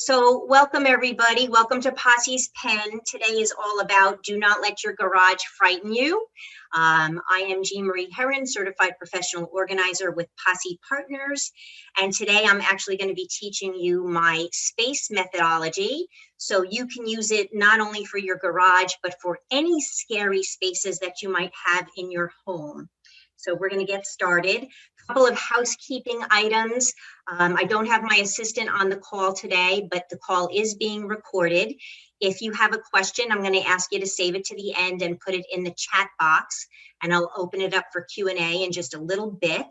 So welcome everybody. Welcome to Posse's Pen. Today is all about do not let your garage frighten you. I am Jean Marie Herron, certified professional organizer with Posse Partners. And today I'm actually going to be teaching you my space methodology. So you can use it not only for your garage, but for any scary spaces that you might have in your home. So we're going to get started. A couple of housekeeping items. I don't have my assistant on the call today, but the call is being recorded. If you have a question, I'm going to ask you to save it to the end and put it in the chat box, and I'll open it up for Q&A in just a little bit.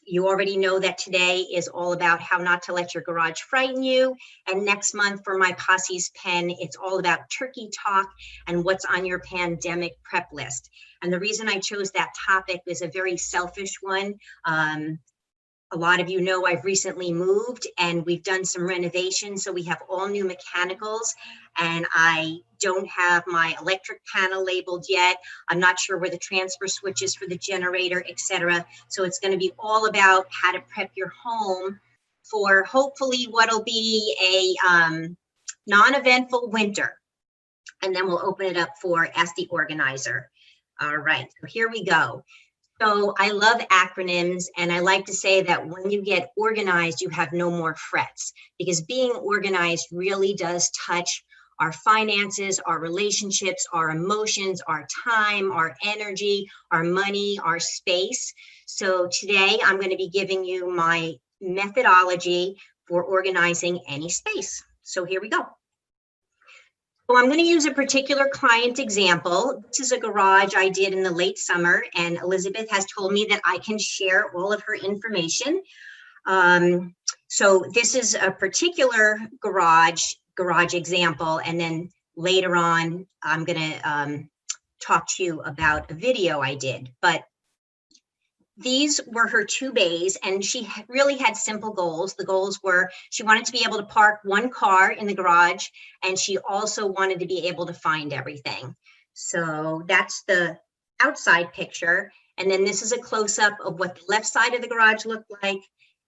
You already know that today is all about how not to let your garage frighten you. And next month for my Posse's Pen, it's all about turkey talk and what's on your pandemic prep list. And the reason I chose that topic is a very selfish one. A lot of you know I've recently moved and we've done some renovations, so we have all new mechanicals, and I don't have my electric panel labeled yet. I'm not sure where the transfer switch is for the generator, etc. So it's going to be all about how to prep your home for hopefully what'll be a non-eventful winter. And then we'll open it up for Ask the Organizer. All right, so here we go. So I love acronyms, and I like to say that when you get organized, you have no more frets, because being organized really does touch our finances, our relationships, our emotions, our time, our energy, our money, our space. So today I'm going to be giving you my methodology for organizing any space. So here we go. So I'm going to use a particular client example. This is a garage I did in the late summer, and Elizabeth has told me that I can share all of her information. So this is a particular garage example, and then later on, I'm going to talk to you about a video I did. But these were her 2 bays, and she really had simple goals. The goals were she wanted to be able to park one car in the garage, and she also wanted to be able to find everything. So that's the outside picture. And then this is a close-up of what the left side of the garage looked like,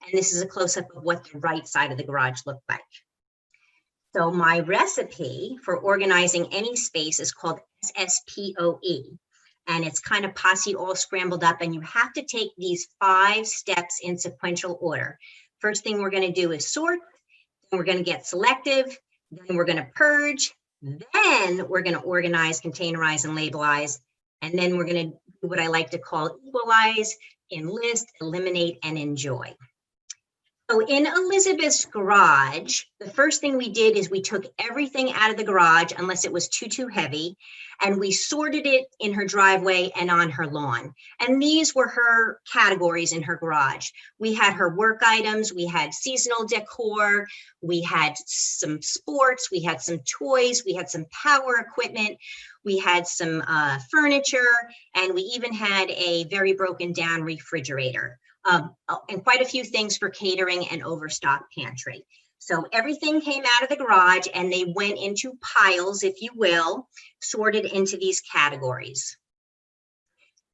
and this is a close-up of what the right side of the garage looked like. So my recipe for organizing any space is called SSPOE. And it's kind of Posse all scrambled up, and you have to take these 5 steps in sequential order. First thing we're going to do is sort, then we're going to get selective, then we're going to purge, then we're going to organize, containerize, and labelize, and then we're going to do what I like to call equalize, enlist, eliminate, and enjoy. So in Elizabeth's garage, the first thing we did is we took everything out of the garage, unless it was too heavy, and we sorted it in her driveway and on her lawn. And these were her categories in her garage. We had her work items, we had seasonal decor, we had some sports, we had some toys, we had some power equipment, we had some furniture, and we even had a very broken down refrigerator. And quite a few things for catering and overstock pantry. So everything came out of the garage and they went into piles, if you will, sorted into these categories.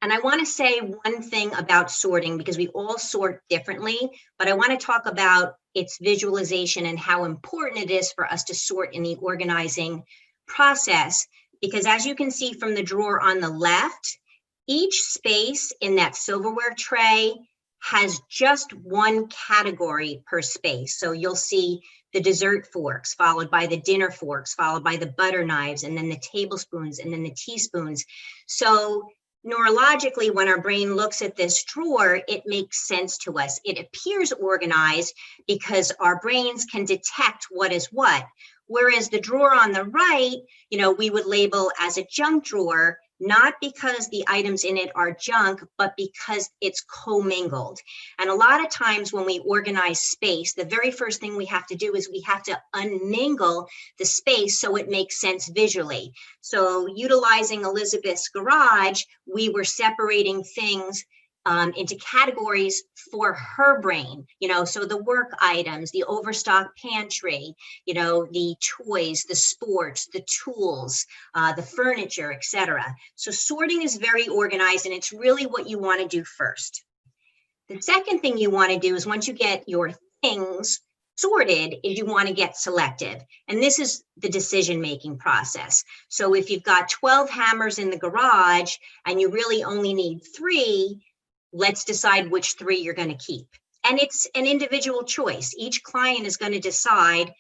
And I want to say one thing about sorting, because we all sort differently, but I want to talk about its visualization and how important it is for us to sort in the organizing process. Because as you can see from the drawer on the left, each space in that silverware tray has just one category per space. So you'll see the dessert forks, followed by the dinner forks, followed by the butter knives, and then the tablespoons, and then the teaspoons. So neurologically, when our brain looks at this drawer, it makes sense to us. It appears organized because our brains can detect what is what. Whereas the drawer on the right, we would label as a junk drawer, not because the items in it are junk, but because it's commingled. And a lot of times when we organize space, the very first thing we have to do is we have to unmingle the space so it makes sense visually. So utilizing Elizabeth's garage, we were separating things into categories for her brain, so the work items, the overstock pantry, the toys, the sports, the tools, the furniture, etc. So sorting is very organized, and it's really what you want to do first. The second thing you want to do is once you get your things Sorted is you want to get selective. And this is the decision-making process. So if you've got 12 hammers in the garage and you really only need 3, let's decide which 3 you're going to keep. And it's an individual choice. Each client is going to decide,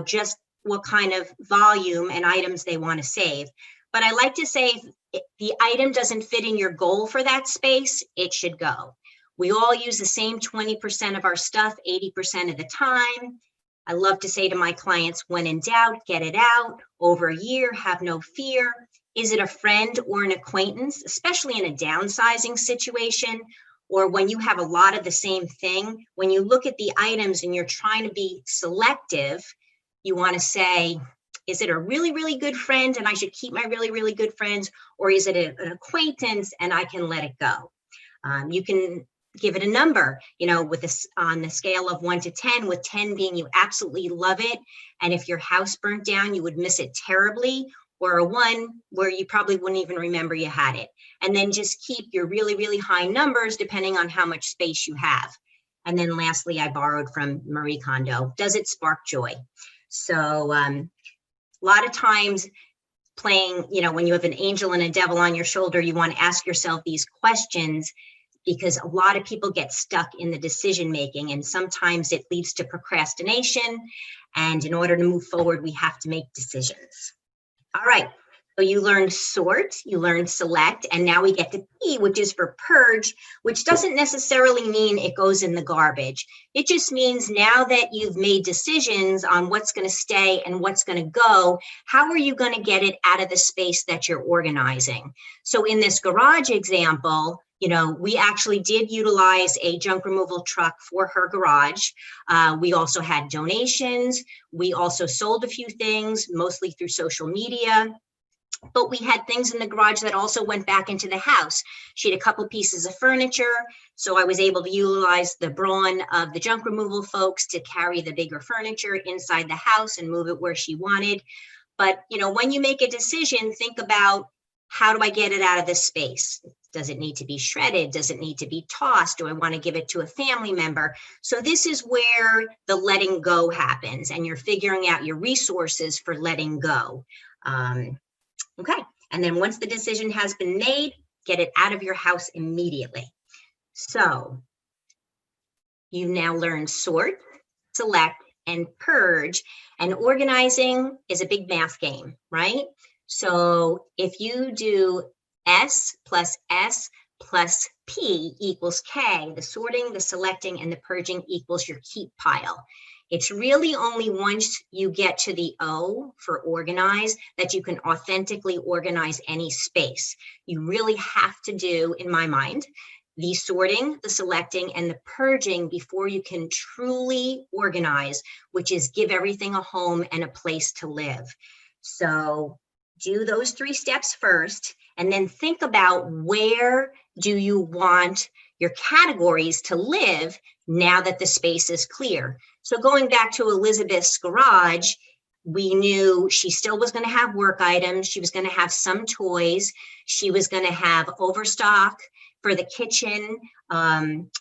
just what kind of volume and items they want to save. But I like to say if the item doesn't fit in your goal for that space, it should go. We all use the same 20% of our stuff 80% of the time. I love to say to my clients, when in doubt, get it out. Over a year, have no fear. Is it a friend or an acquaintance, especially in a downsizing situation, or when you have a lot of the same thing? When you look at the items and you're trying to be selective, you want to say, is it a really, really good friend and I should keep my really, really good friends, or is it an acquaintance and I can let it go? You can give it a number, with this on the scale of 1 to 10, with 10 being you absolutely love it. And if your house burnt down, you would miss it terribly, or a 1 where you probably wouldn't even remember you had it. And then just keep your really, really high numbers depending on how much space you have. And then lastly, I borrowed from Marie Kondo. Does it spark joy? So a lot of times playing, when you have an angel and a devil on your shoulder, you want to ask yourself these questions, because a lot of people get stuck in the decision making, and sometimes it leads to procrastination. And in order to move forward, we have to make decisions. All right, so you learned sort, you learned select, and now we get to P, which is for purge, which doesn't necessarily mean it goes in the garbage. It just means now that you've made decisions on what's going to stay and what's going to go, how are you going to get it out of the space that you're organizing? So in this garage example, we actually did utilize a junk removal truck for her garage. We also had donations. We also sold a few things, mostly through social media. But we had things in the garage that also went back into the house. She had a couple pieces of furniture, so I was able to utilize the brawn of the junk removal folks to carry the bigger furniture inside the house and move it where she wanted. But, when you make a decision, think about, how do I get it out of this space? Does it need to be shredded? Does it need to be tossed? Do I want to give it to a family member? So this is where the letting go happens, and you're figuring out your resources for letting go. Okay, and then once the decision has been made, get it out of your house immediately. So you've now learned sort, select, and purge, and organizing is a big math game, right? So if you do S plus P equals K, the sorting, the selecting, and the purging equals your keep pile. It's really only once you get to the O for organize that you can authentically organize any space. You really have to do, in my mind, the sorting, the selecting, and the purging before you can truly organize, which is give everything a home and a place to live. So do those 3 steps first, and then think about, where do you want your categories to live now that the space is clear? So going back to Elizabeth's garage, we knew she still was going to have work items. She was going to have some toys. She was going to have overstock for the kitchen.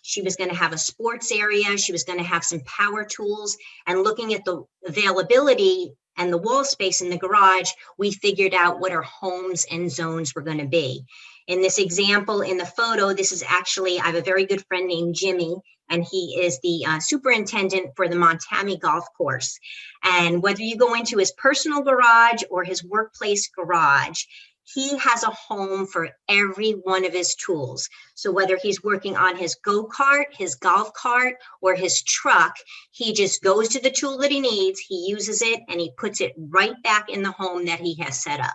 She was going to have a sports area. She was going to have some power tools. And looking at the availability and the wall space in the garage, we figured out what our homes and zones were going to be. In this example, in the photo, this is actually, I have a very good friend named Jimmy, and he is the superintendent for the Montami Golf Course. And whether you go into his personal garage or his workplace garage, he has a home for every one of his tools. So whether he's working on his go-kart, his golf cart, or his truck, he just goes to the tool that he needs, he uses it, and he puts it right back in the home that he has set up.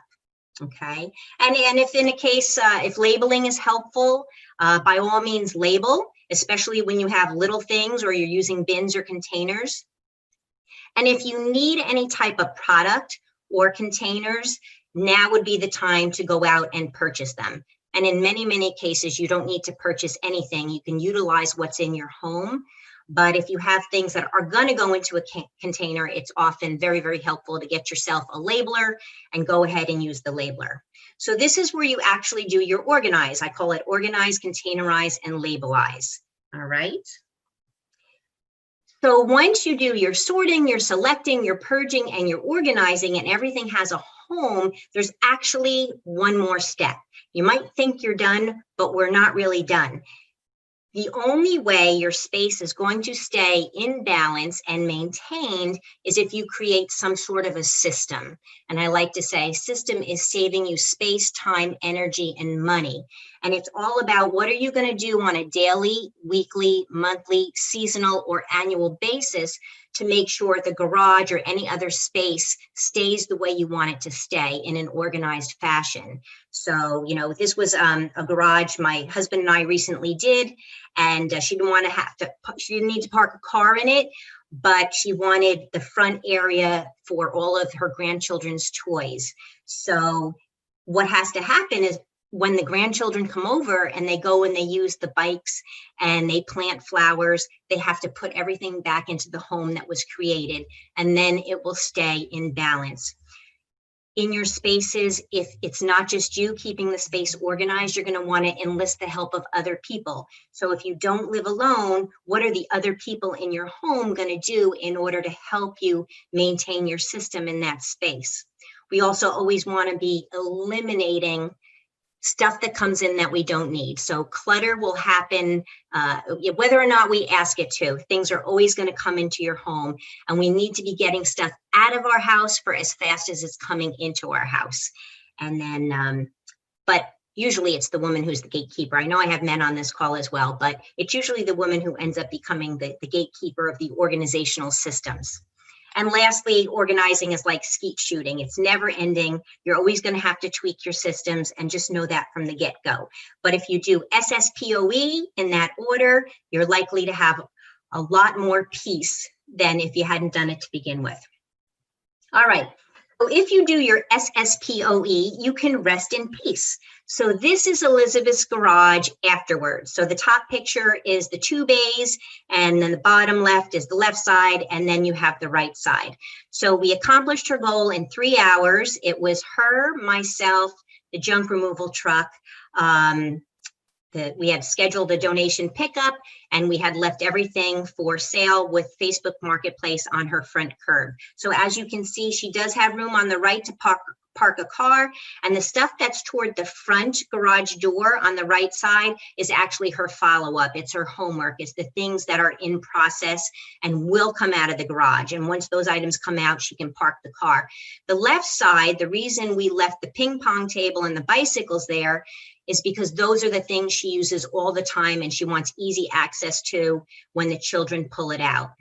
Okay, and if in a case, if labeling is helpful, by all means label, especially when you have little things or you're using bins or containers. And if you need any type of product or containers, now would be the time to go out and purchase them. And in many, many cases, you don't need to purchase anything. You can utilize what's in your home. But if you have things that are going to go into a container, it's often very, very helpful to get yourself a labeler and go ahead and use the labeler. So this is where you actually do your organize. I call it organize, containerize, and labelize. All right. So once you do your sorting, your selecting, your purging, and your organizing, and everything has a home, there's actually one more step. You might think you're done, but we're not really done. The only way your space is going to stay in balance and maintained is if you create some sort of a system. And I like to say system is saving you space, time, energy, and money. And it's all about what are you going to do on a daily, weekly, monthly, seasonal, or annual basis to make sure the garage or any other space stays the way you want it to stay in an organized fashion. So, you know, this was a garage my husband and I recently did, and she didn't need to park a car in it, but she wanted the front area for all of her grandchildren's toys. So what has to happen is when the grandchildren come over and they go and they use the bikes and they plant flowers, they have to put everything back into the home that was created, and then it will stay in balance. In your spaces, if it's not just you keeping the space organized, you're going to want to enlist the help of other people. So if you don't live alone, what are the other people in your home going to do in order to help you maintain your system in that space? We also always want to be eliminating stuff that comes in that we don't need. So clutter will happen whether or not we ask it to. Things are always going to come into your home, and we need to be getting stuff out of our house for as fast as it's coming into our house. And then, but usually it's the woman who's the gatekeeper. I know I have men on this call as well, but it's usually the woman who ends up becoming the gatekeeper of the organizational systems. And lastly, organizing is like skeet shooting. It's never ending. You're always going to have to tweak your systems, and just know that from the get-go. But if you do SSPOE in that order, you're likely to have a lot more peace than if you hadn't done it to begin with. All right. So if you do your SSPOE, you can rest in peace. So this is Elizabeth's garage afterwards. So the top picture is the 2 bays, and then the bottom left is the left side, and then you have the right side. So we accomplished her goal in 3 hours. It was her, myself, the junk removal truck. We had scheduled a donation pickup, and we had left everything for sale with Facebook Marketplace on her front curb. So as you can see, she does have room on the right to park a car, and the stuff that's toward the front garage door on the right side is actually her follow-up. It's her homework. It's the things that are in process and will come out of the garage. And once those items come out, she can park the car. The left side, the reason we left the ping pong table and the bicycles there is because those are the things she uses all the time, and she wants easy access to when the children pull it out.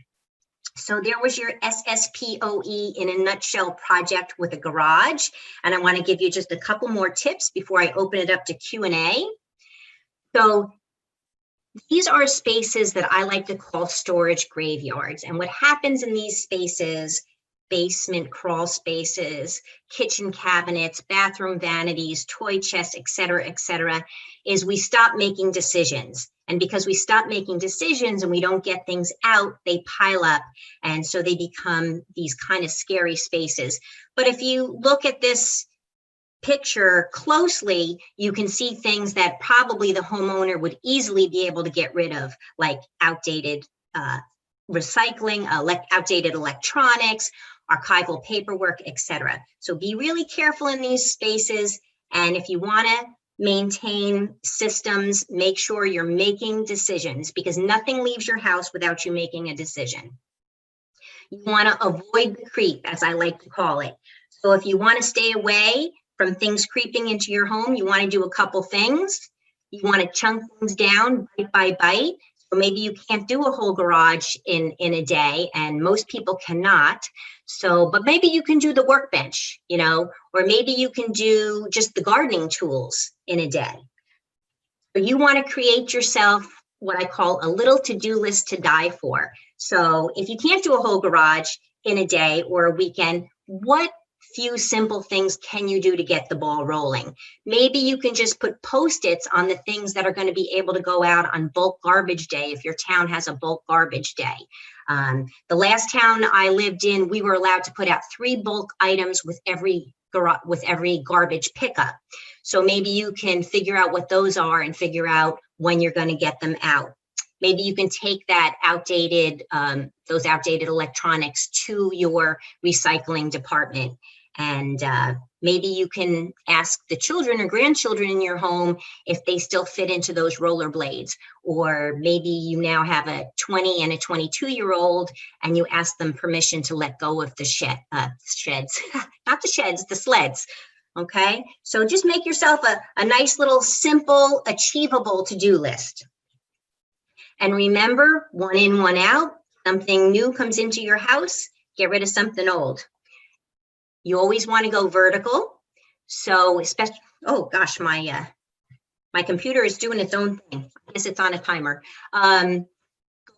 So there was your SSPOE in a nutshell project with a garage. And I want to give you just a couple more tips before I open it up to Q&A. So these are spaces that I like to call storage graveyards. And what happens in these spaces, basement crawl spaces, kitchen cabinets, bathroom vanities, toy chests, et cetera, is we stop making decisions. And because we stop making decisions and we don't get things out, they pile up. And so they become these kind of scary spaces. But if you look at this picture closely, you can see things that probably the homeowner would easily be able to get rid of, like outdated recycling, outdated electronics, archival paperwork, etc. So be really careful in these spaces. And if you want to maintain systems, make sure you're making decisions, because nothing leaves your house without you making a decision. You want to avoid the creep, as I like to call it. So if you want to stay away from things creeping into your home, you want to do a couple things. You want to chunk things down bite by bite. So maybe you can't do a whole garage in a day, and most people cannot. So, but maybe you can do the workbench, you know, or maybe you can do just the gardening tools in a day. So you want to create yourself what I call a little to-do list to die for. So if you can't do a whole garage in a day or a weekend, what few simple things can you do to get the ball rolling? Maybe you can just put Post-its on the things that are going to be able to go out on bulk garbage day if your town has a bulk garbage day. The last town I lived in, we were allowed to put out 3 bulk items with every garbage pickup. So maybe you can figure out what those are and figure out when you're going to get them out. maybe you can take that outdated, those outdated electronics to your recycling department. And maybe you can ask the children or grandchildren in your home if they still fit into those rollerblades. Or maybe you now have a 20 and a 22-year-old and you ask them permission to let go of the sheds, not the sheds, the sleds. Okay, so just make yourself a nice little simple, achievable to-do list. And remember, one in, one out. Something new comes into your house, get rid of something old. You always want to go vertical. So especially, oh gosh, my computer is doing its own thing. I guess it's on a timer.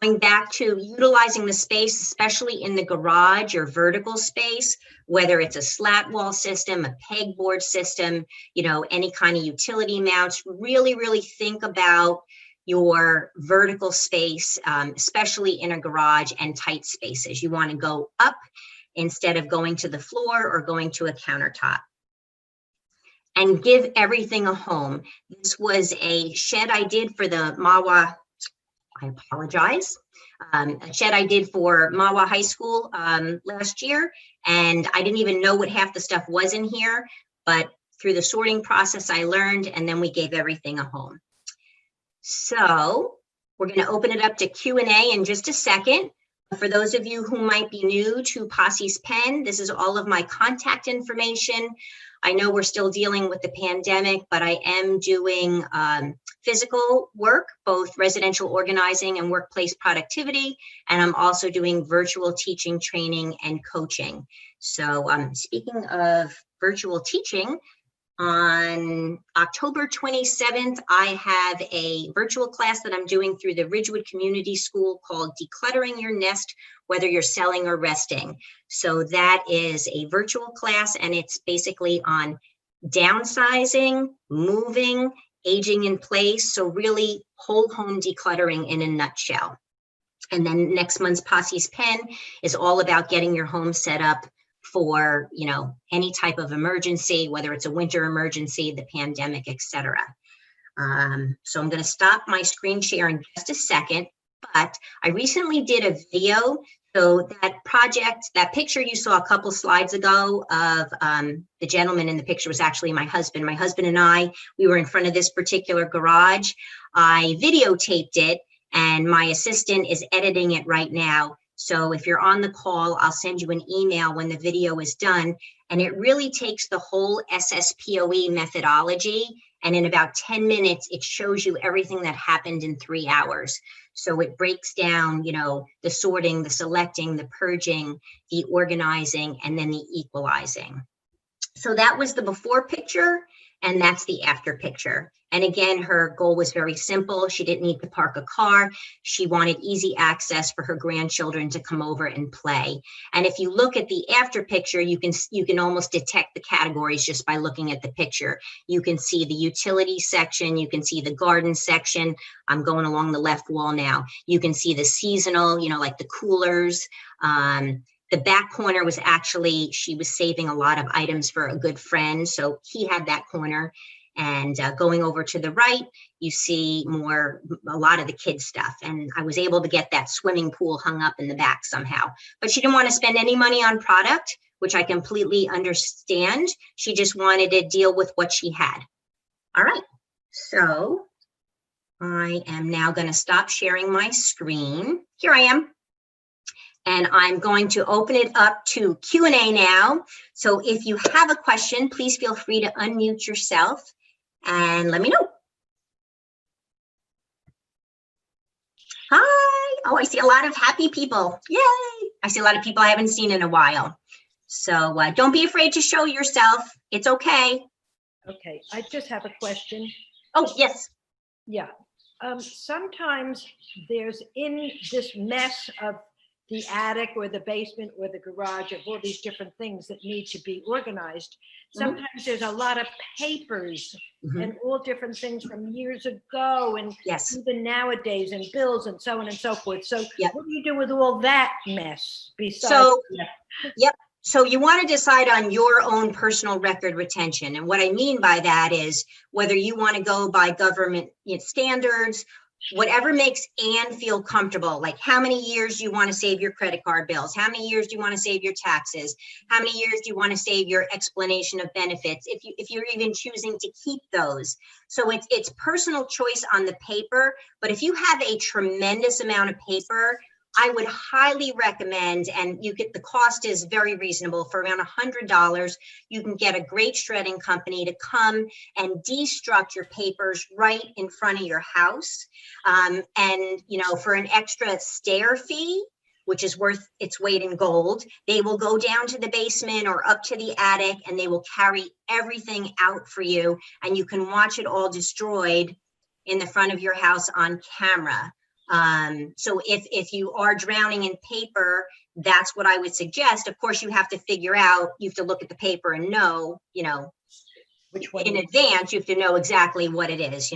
Going back to utilizing the space, especially in the garage or vertical space, whether it's a slat wall system, a pegboard system, you know, any kind of utility mounts, really, really think about your vertical space, especially in a garage and tight spaces. You want to go up instead of going to the floor or going to a countertop. And give everything a home. This was a shed I did for the Mahwah, I apologize, a shed I did for Mahwah High School last year, and I didn't even know what half the stuff was in here, but through the sorting process I learned, and then we gave everything a home. So we're going to open it up to Q&A in just a second. For those of you who might be new to Posse's Pen, this is all of my contact information. I know we're still dealing with the pandemic, but I am doing physical work, both residential organizing and workplace productivity, and I'm also doing virtual teaching, training, and coaching. So speaking of virtual teaching, on October 27th, I have a virtual class that I'm doing through the Ridgewood Community School called Decluttering Your Nest, Whether You're Selling or Resting. So that is a virtual class, and it's basically on downsizing, moving, aging in place. So really whole home decluttering in a nutshell. And then next month's Posse's Pen is all about getting your home set up for, you know, any type of emergency, whether it's a winter emergency, the pandemic, etc. So I'm going to stop my screen share in just a second, but I recently did a video. So that project, that picture you saw a couple slides ago of the gentleman in the picture was actually my husband. My husband and I, we were in front of this particular garage. I videotaped it, and my assistant is editing it right now. So if you're on the call, I'll send you an email when the video is done. And it really takes the whole SSPOE methodology, and in about 10 minutes, it shows you everything that happened in 3 hours. So it breaks down, you know, the sorting, the selecting, the purging, the organizing, and then the equalizing. So that was the before picture, and that's the after picture. And again, her goal was very simple. She didn't need to park a car. She wanted easy access for her grandchildren to come over and play. And if you look at the after picture, you can almost detect the categories just by looking at the picture. You can see the utility section. You can see the garden section. I'm going along the left wall now. You can see the seasonal, you know, like the coolers. The back corner was actually, she was saving a lot of items for a good friend. So he had that corner. And going over to the right, you see a lot of the kids stuff. And I was able to get that swimming pool hung up in the back somehow. But she didn't want to spend any money on product, which I completely understand. She just wanted to deal with what she had. All right, so I am now going to stop sharing my screen. Here I am. And I'm going to open it up to Q&A now. So if you have a question, please feel free to unmute yourself and let me know. Hi. Oh, I see a lot of happy people. Yay. I see a lot of people I haven't seen in a while. So don't be afraid to show yourself. It's okay. Okay, I just have a question. Oh, yes. Yeah. Sometimes there's in this mess of the attic or the basement or the garage of all these different things that need to be organized. Sometimes there's a lot of papers and all different things from years ago and even nowadays, and bills and so on and so forth. So what do you do with all that mess besides? So, so you want to decide on your own personal record retention. And what I mean by that is whether you want to go by government standards whatever makes Anne feel comfortable, like how many years do you want to save your credit card bills? How many years do you want to save your taxes? How many years do you want to save your explanation of benefits? If you're even choosing to keep those. So it's personal choice on the paper, but if you have a tremendous amount of paper, I would highly recommend, and the cost is very reasonable. For around $100, you can get a great shredding company to come and destruct your papers right in front of your house. And, for an extra stair fee, which is worth its weight in gold, they will go down to the basement or up to the attic, and they will carry everything out for you, and you can watch it all destroyed in the front of your house on camera. So if you are drowning in paper, that's what I would suggest. Of course, you have to figure out, you have to look at the paper and know, Which one in advance, you have to know exactly what it is,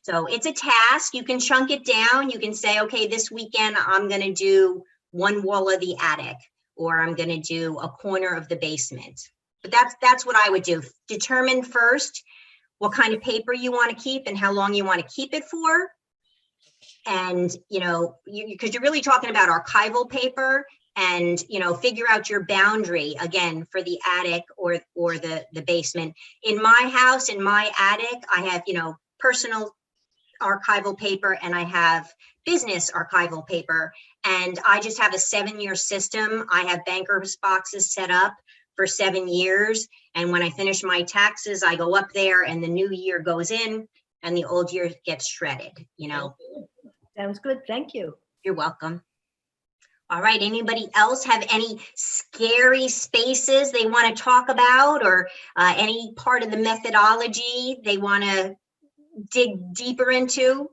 so it's a task. You can chunk it down. You can say, okay, this weekend, I'm going to do one wall of the attic, or I'm going to do a corner of the basement. But that's what I would do. Determine first what kind of paper you want to keep and how long you want to keep it for. And, because you're really talking about archival paper, and, figure out your boundary again for the attic or the basement. In my house, in my attic, I have, personal archival paper and I have business archival paper. And I just have a 7-year system. I have banker's boxes set up for 7 years. And when I finish my taxes, I go up there and the new year goes in and the old year gets shredded, Sounds good. Thank you. You're welcome. All right. Anybody else have any scary spaces they want to talk about, or any part of the methodology they want to dig deeper into?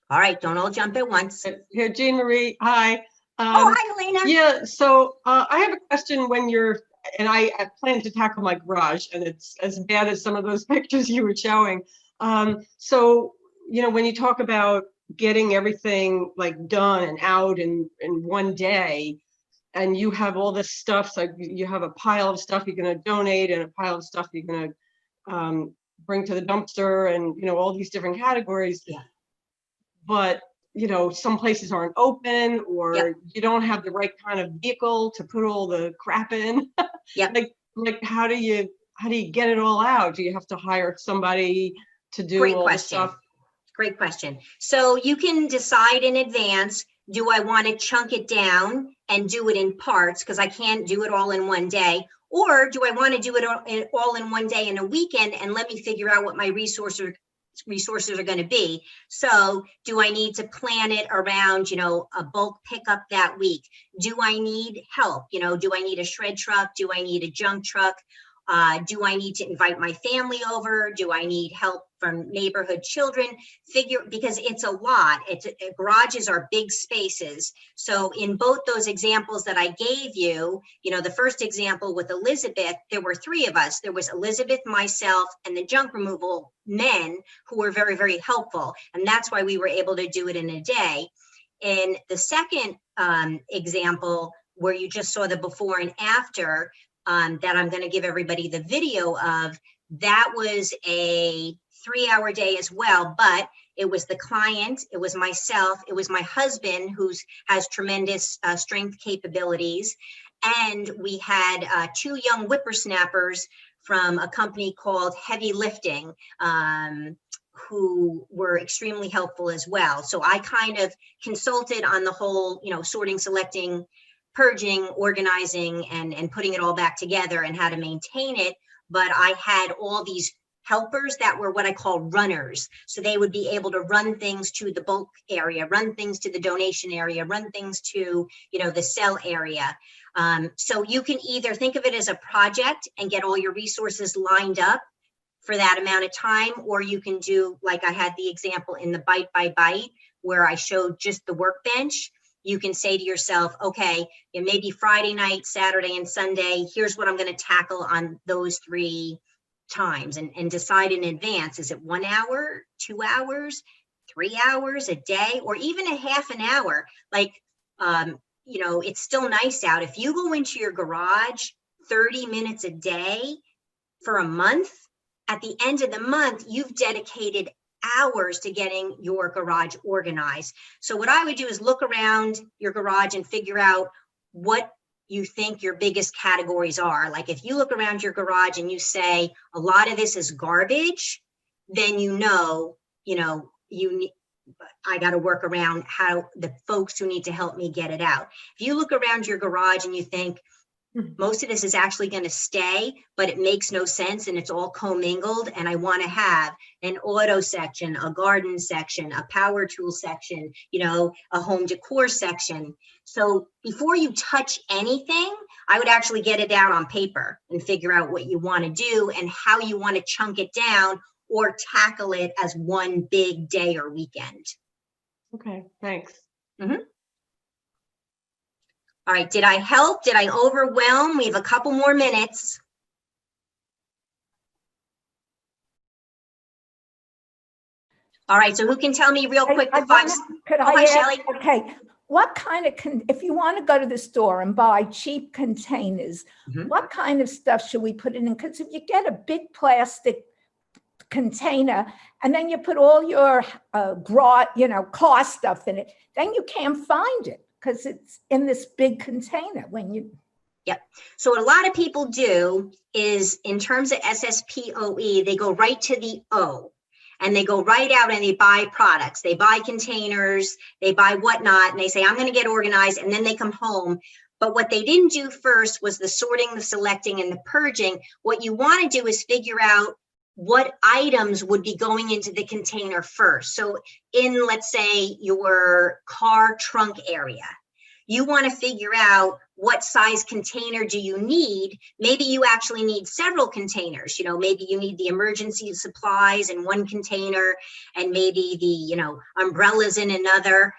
All right. Don't all jump at once. Here, Jean Marie. Hi. Hi, Elena. Yeah. So I have a question. And I plan to tackle my garage, and it's as bad as some of those pictures you were showing. So, when you talk about getting everything like done and out in one day, and you have all this stuff, so you have a pile of stuff you're going to donate and a pile of stuff you're going to bring to the dumpster, and, all these different categories. Yeah. But some places aren't open, or Yep. you don't have the right kind of vehicle to put all the crap in. Yep. Like how do you get it all out? Do you have to hire somebody to do Great all question. the stuff? Great question. So you can decide in advance, do I want to chunk it down and do it in parts, because I can't do it all in one day? Or do I want to do it all in one day in a weekend, and let me figure out what my resources are going to be? So do I need to plan it around, a bulk pickup that week? Do I need help? Do I need a shred truck? Do I need a junk truck? Do I need to invite my family over? Do I need help from neighborhood children? Because it's a lot. Garages are big spaces. So in both those examples that I gave you, the first example with Elizabeth, there were 3 of us. There was Elizabeth, myself, and the junk removal men, who were very, very helpful. And that's why we were able to do it in a day. In the second example, where you just saw the before and after, that I'm going to give everybody the video of, that was a 3-hour day as well, but it was the client, it was myself, it was my husband, who has tremendous strength capabilities, and we had 2 young whippersnappers from a company called Heavy Lifting, who were extremely helpful as well. So I kind of consulted on the whole, sorting, selecting, purging, organizing, and putting it all back together and how to maintain it. But I had all these helpers that were what I call runners. So they would be able to run things to the bulk area, run things to the donation area, run things to, the sell area. So you can either think of it as a project and get all your resources lined up for that amount of time, or you can do, like I had the example in the bite by bite, where I showed just the workbench. You can say to yourself, okay, maybe Friday night, Saturday, and Sunday, here's what I'm going to tackle on those 3 times, and decide in advance. Is it 1 hour, 2 hours, 3 hours, a day, or even a half an hour? Like, it's still nice out. If you go into your garage 30 minutes a day, for a month, at the end of the month, you've dedicated hours to getting your garage organized. So what I would do is look around your garage and figure out what you think your biggest categories are. Like if you look around your garage and you say, a lot of this is garbage, then I got to work around how the folks who need to help me get it out. If you look around your garage and you think, most of this is actually going to stay, but it makes no sense and it's all commingled, and I want to have an auto section, a garden section, a power tool section, a home decor section. So before you touch anything, I would actually get it out on paper and figure out what you want to do and how you want to chunk it down or tackle it as one big day or weekend. Okay, thanks. All right, did I help? Did I overwhelm? We have a couple more minutes. All right, so who can tell me real quick the five? Hi, Shelley. Okay, what kind of, if you want to go to the store and buy cheap containers, what kind of stuff should we put in? Because if you get a big plastic container and then you put all your car stuff in it, then you can't find it because it's in this big container when you. Yep. So what a lot of people do is, in terms of SSPOE, they go right to the O and they go right out and they buy products. They buy containers, they buy whatnot, and they say, I'm going to get organized, and then they come home. But what they didn't do first was the sorting, the selecting, and the purging. What you want to do is figure out what items would be going into the container first. So in, let's say, your car trunk area, you want to figure out what size container do you need. Maybe you actually need several containers. Maybe you need the emergency supplies in one container and maybe the, umbrellas in another.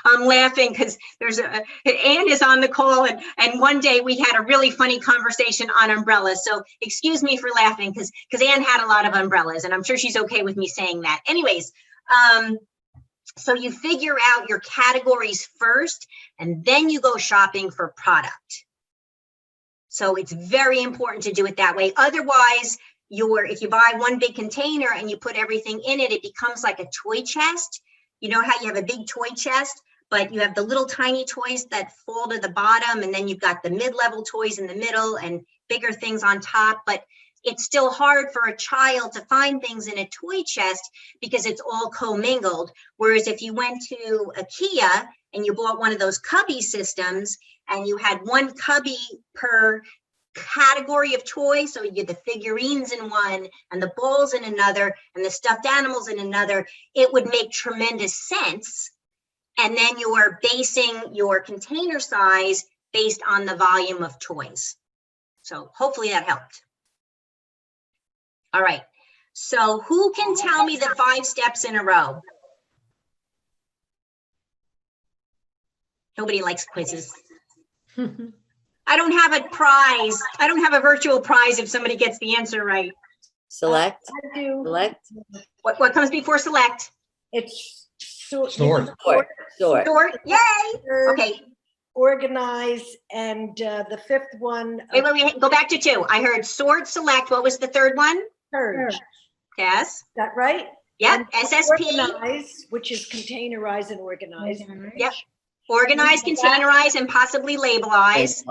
I'm laughing because Ann is on the call, and one day we had a really funny conversation on umbrellas. So excuse me for laughing because Ann had a lot of umbrellas, and I'm sure she's okay with me saying that. Anyways, so you figure out your categories first, and then you go shopping for product. So it's very important to do it that way. Otherwise, if you buy one big container and you put everything in it, it becomes like a toy chest. You know how you have a big toy chest, but you have the little tiny toys that fall to the bottom, and then you've got the mid-level toys in the middle and bigger things on top. But it's still hard for a child to find things in a toy chest because it's all commingled. Whereas if you went to IKEA and you bought one of those cubby systems and you had one cubby per category of toys, so you get the figurines in one and the balls in another and the stuffed animals in another, it would make tremendous sense. And then you are basing your container size based on the volume of toys. So hopefully that helped. All right, so who can tell me the 5 steps in a row? Nobody likes quizzes. I don't have a prize. I don't have a virtual prize if somebody gets the answer right. Select. I do. Select. What comes before select? It's Sort. Sort. Yay. Okay. Organize, and the 5th one. Wait. Go back to 2. I heard sort, select. What was the 3rd one? Purge. Yes. Is that right? Yep. SSP. Organize, which is containerize and organize. Yep. Organize, containerize, and possibly labelize.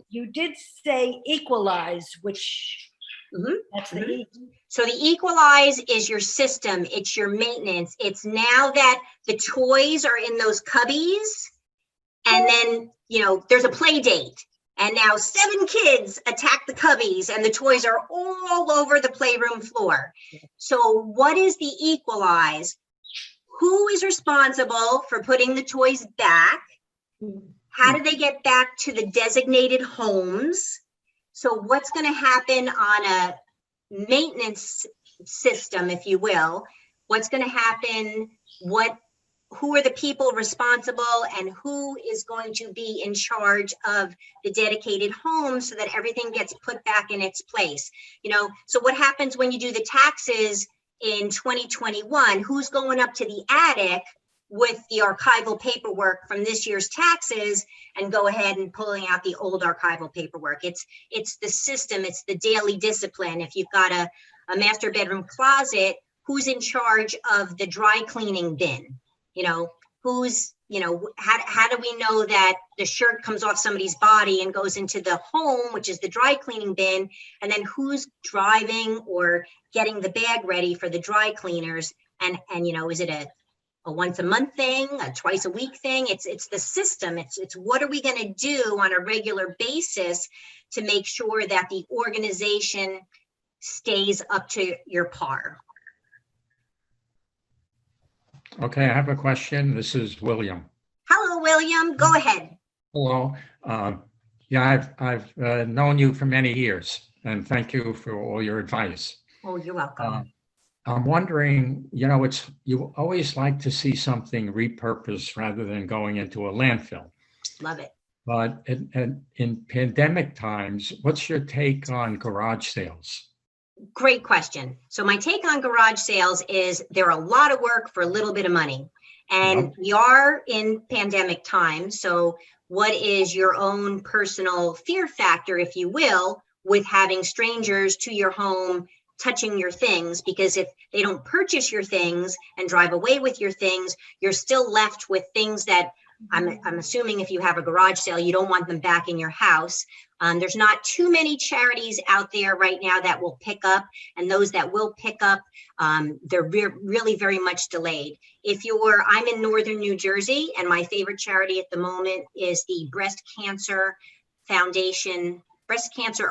You did say equalize, which that's the E. So the equalize is your system. It's your maintenance. It's now that the toys are in those cubbies, and then, there's a play date. And now 7 kids attack the cubbies and the toys are all over the playroom floor. So what is the equalize? Who is responsible for putting the toys back? How do they get back to the designated homes? So what's going to happen on a maintenance system, if you will? What's going to happen? Who are the people responsible, and who is going to be in charge of the dedicated home so that everything gets put back in its place? So what happens when you do the taxes in 2021? Who's going up to the attic with the archival paperwork from this year's taxes and go ahead and pulling out the old archival paperwork. It's the system, it's the daily discipline. If you've got a master bedroom closet, who's in charge of the dry cleaning bin? You know, who's, you know, how do we know that the shirt comes off somebody's body and goes into the home, which is the dry cleaning bin, and then who's driving or getting the bag ready for the dry cleaners? And you know, is it a once a month thing, a twice a week thing? It's the system. It's what are we going to do on a regular basis to make sure that the organization stays up to your par? Okay, I have a question. This is William. Hello, William. Go ahead. Hello. Yeah, I've known you for many years, and thank you for all your advice. Oh, you're welcome. I'm wondering, you know, you always like to see something repurposed rather than going into a landfill. Love it. But in pandemic times, what's your take on garage sales? Great question. So my take on garage sales is they're a lot of work for a little bit of money. And we are in pandemic times. So what is your own personal fear factor, if you will, with having strangers to your home touching your things? Because if they don't purchase your things and drive away with your things, you're still left with things that I'm assuming if you have a garage sale, you don't want them back in your house. There's not too many charities out there right now that will pick up, and those that will pick up, they're really very much delayed. I'm in Northern New Jersey, and my favorite charity at the moment is the Breast Cancer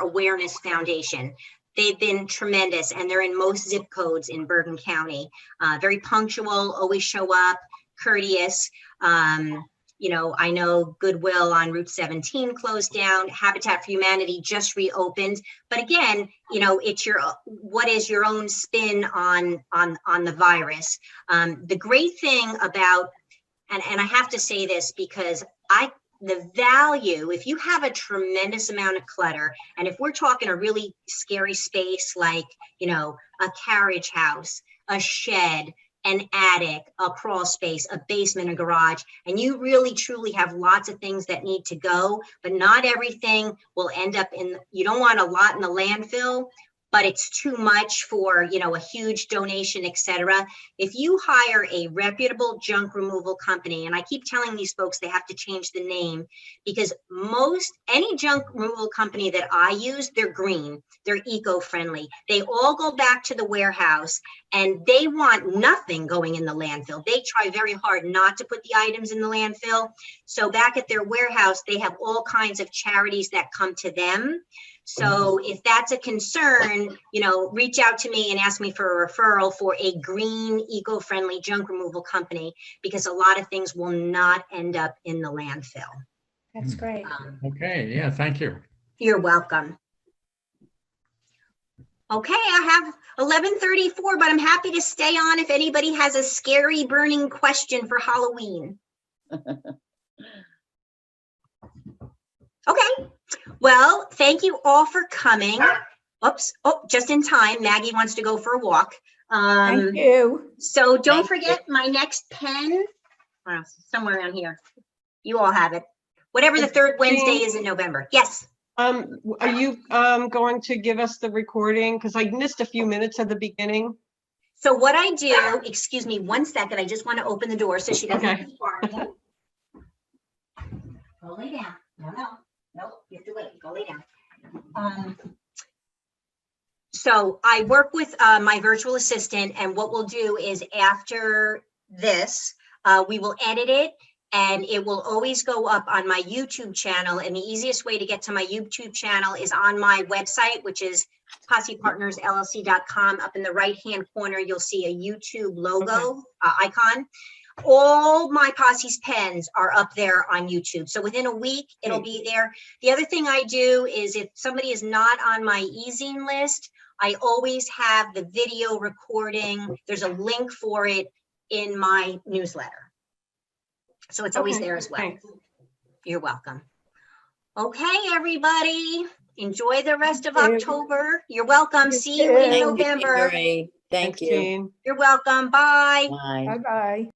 Awareness Foundation. They've been tremendous, and they're in most zip codes in Bergen County. Very punctual, always show up, courteous. You know, I know Goodwill on Route 17 closed down. Habitat for Humanity just reopened. But again, you know, it's what is your own spin on the virus? The great thing about, and I have to say this because the value, if you have a tremendous amount of clutter, and if we're talking a really scary space like, you know, a carriage house, a shed, an attic, a crawl space, a basement, a garage, and you really truly have lots of things that need to go, but not everything will end up you don't want a lot in the landfill, but it's too much for, you know, a huge donation, etc. If you hire a reputable junk removal company, and I keep telling these folks they have to change the name, because any junk removal company that I use, they're green, they're eco-friendly. They all go back to the warehouse and they want nothing going in the landfill. They try very hard not to put the items in the landfill. So back at their warehouse, they have all kinds of charities that come to them. So if that's a concern, you know, reach out to me and ask me for a referral for a green, eco-friendly junk removal company, because a lot of things will not end up in the landfill. That's great. Okay, yeah, thank you. You're welcome. Okay, I have 11:34, but I'm happy to stay on if anybody has a scary burning question for Halloween. Okay, well, thank you all for coming. Oops, oh, just in time, Maggie wants to go for a walk. Thank you. So don't forget my next pen, somewhere around here. You all have it. Whatever the third Wednesday is in November. Yes. Are you going to give us the recording? Because I missed a few minutes at the beginning. So what I do, excuse me 1 second, I just want to open the door so she doesn't get far. Go lay down. No, you have to wait. Go lay down. So I work with my virtual assistant, and what we'll do is after this, we will edit it, and it will always go up on my YouTube channel. And the easiest way to get to my YouTube channel is on my website, which is POSSEPartnersLLC.com. Up in the right-hand corner, you'll see a YouTube logo icon. All my Posse's pens are up there on YouTube. So within a week, it'll be there. The other thing I do is if somebody is not on my e-zine list, I always have the video recording. There's a link for it in my newsletter. So it's always there as well. Thanks. You're welcome. Okay, everybody. Enjoy the rest of October. You're welcome. See you in November. Thank you. Thanks, Jane. You're welcome. Bye. Bye. Bye-bye.